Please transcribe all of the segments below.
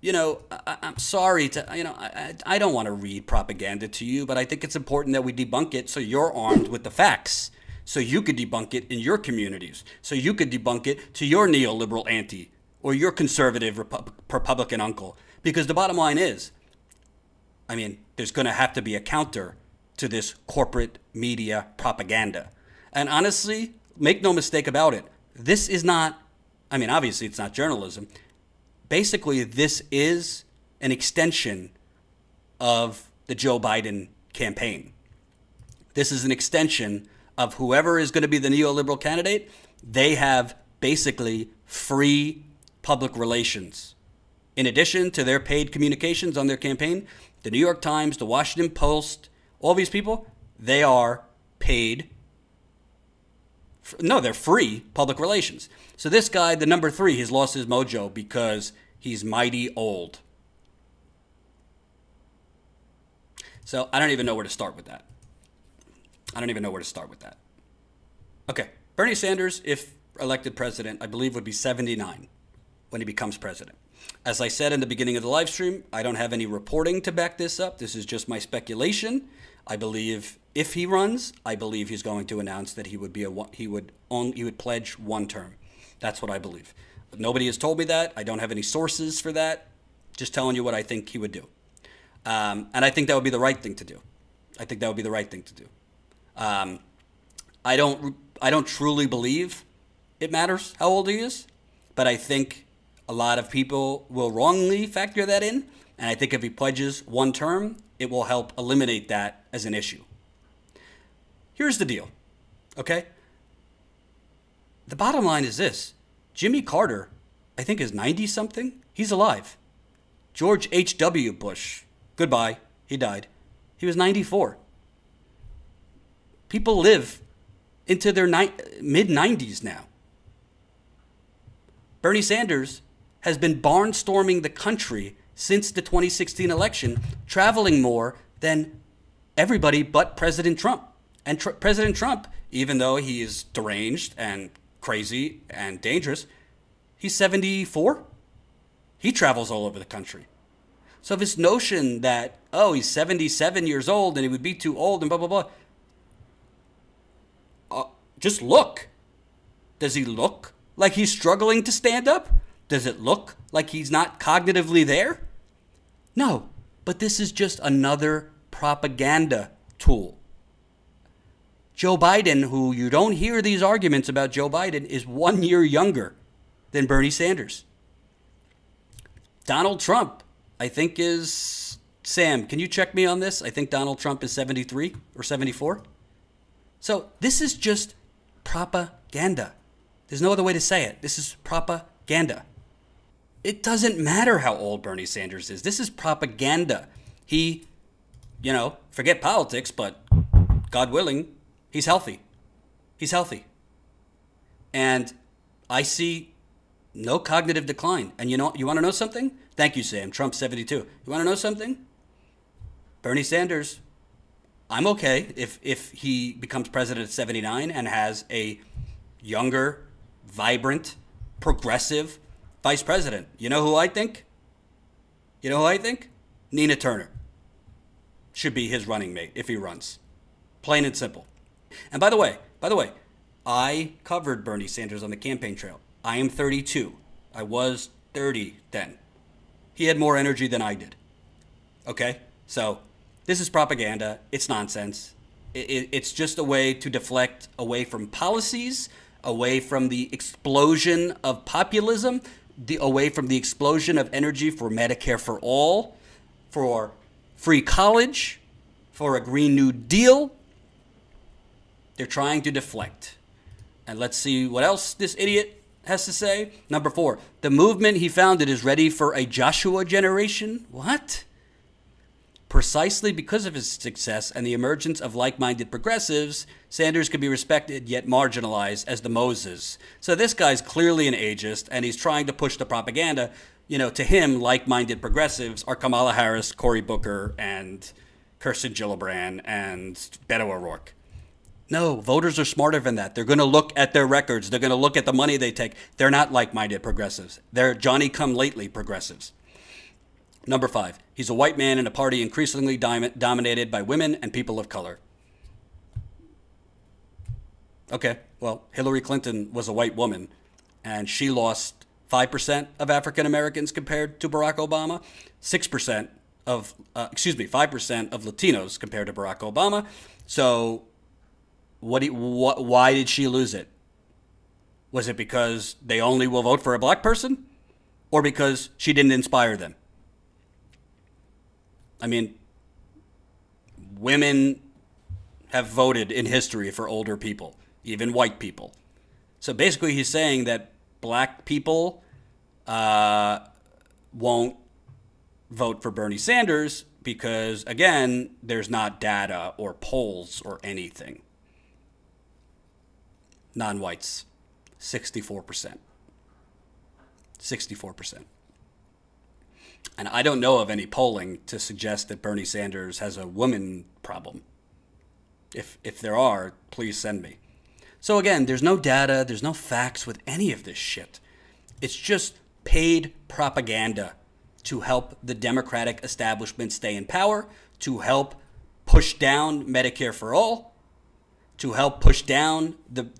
I'm sorry to, I don't want to read propaganda to you, but I think it's important that we debunk it so you're armed with the facts. So you could debunk it in your communities. So you could debunk it to your neoliberal auntie or your conservative Republican uncle. Because the bottom line is, there's going to have to be a counter to this corporate media propaganda. And honestly, make no mistake about it, this is not, obviously it's not journalism. Basically, this is an extension of the Joe Biden campaign. This is an extension of whoever is going to be the neoliberal candidate. They have basically free public relations. In addition to their paid communications on their campaign, the New York Times, the Washington Post, all these people, they are paid. No, they're free public relations. So this guy, the number 3, he's lost his mojo because he's mighty old. So I don't even know where to start with that. Okay, Bernie Sanders, if elected president, I believe would be 79 when he becomes president. As I said in the beginning of the live stream, I don't have any reporting to back this up. This is just my speculation. I believe if he runs, I believe he's going to announce that he would pledge 1 term. That's what I believe. But nobody has told me that. I don't have any sources for that. Just telling you what I think he would do. And I think that would be the right thing to do. I don't truly believe it matters how old he is, but I think a lot of people will wrongly factor that in. And I think if he pledges 1 term, it will help eliminate that as an issue. Here's the deal, okay? The bottom line is this. Jimmy Carter, I think, is 90-something. He's alive. George H.W. Bush, goodbye. He died. He was 94. People live into their mid-90s now. Bernie Sanders has been barnstorming the country since the 2016 election, traveling more than everybody but President Trump. And President Trump, even though he is deranged and crazy and dangerous, he's 74. He travels all over the country. So this notion that, he's 77 years old and he would be too old and blah, blah, blah. Just look. Does he look like he's struggling to stand up? Does it look like he's not cognitively there? No, but this is just another propaganda tool. Joe Biden, who you don't hear these arguments about Joe Biden, is 1 year younger than Bernie Sanders. Donald Trump, I think is, Sam, can you check me on this? I think Donald Trump is 73 or 74. So this is just propaganda. There's no other way to say it. This is propaganda. It doesn't matter how old Bernie Sanders is. This is propaganda. He, forget politics, but God willing, he's healthy. He's healthy. And I see no cognitive decline. And you want to know something? Thank you, Sam. Trump's 72. You want to know something? Bernie Sanders, I'm okay if he becomes president at 79 and has a younger, vibrant, progressive vice president. You know who I think? Nina Turner should be his running mate if he runs. Plain and simple. And by the way, I covered Bernie Sanders on the campaign trail. I am 32. I was 30 then. He had more energy than I did. Okay? So this is propaganda. It's nonsense. It's just a way to deflect away from policies, away from the explosion of populism, away from the explosion of energy for Medicare for all, for free college, for a Green New Deal. They're trying to deflect. And let's see what else this idiot has to say. Number 4, the movement he founded is ready for a Joshua generation. What? Precisely because of his success and the emergence of like-minded progressives, Sanders could be respected yet marginalized as the Moses. So this guy's clearly an ageist, and he's trying to push the propaganda. To him, like-minded progressives are Kamala Harris, Cory Booker, and Kirsten Gillibrand, and Beto O'Rourke. No, voters are smarter than that. They're going to look at their records. They're going to look at the money they take. They're not like-minded progressives. They're Johnny-come-lately progressives. Number 5, he's a white man in a party increasingly dominated by women and people of color. Okay, well, Hillary Clinton was a white woman, and she lost 5% of African Americans compared to Barack Obama, 6% of, 5% of Latinos compared to Barack Obama. So why did she lose it? Was it because they only will vote for a black person? Or because she didn't inspire them? I mean, women have voted in history for older people, even white people. So basically he's saying that black people won't vote for Bernie Sanders because, again, there's not data or polls or anything. Non-whites, 64%. 64%. And I don't know of any polling to suggest that Bernie Sanders has a woman problem. If there are, please send me. So again, there's no data, there's no facts with any of this shit. It's just paid propaganda to help the Democratic establishment stay in power, to help push down Medicare for all, to help push down to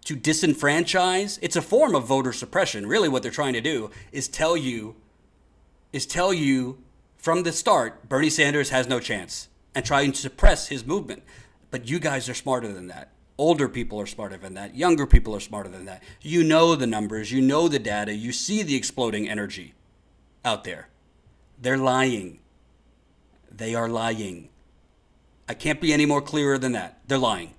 disenfranchise. It's a form of voter suppression. Really what they're trying to do is tell you from the start, Bernie Sanders has no chance, and trying to suppress his movement. But you guys are smarter than that. Older people are smarter than that. Younger people are smarter than that. You know the numbers. You know the data. You see the exploding energy out there. They're lying. They are lying. I can't be any more clearer than that. They're lying.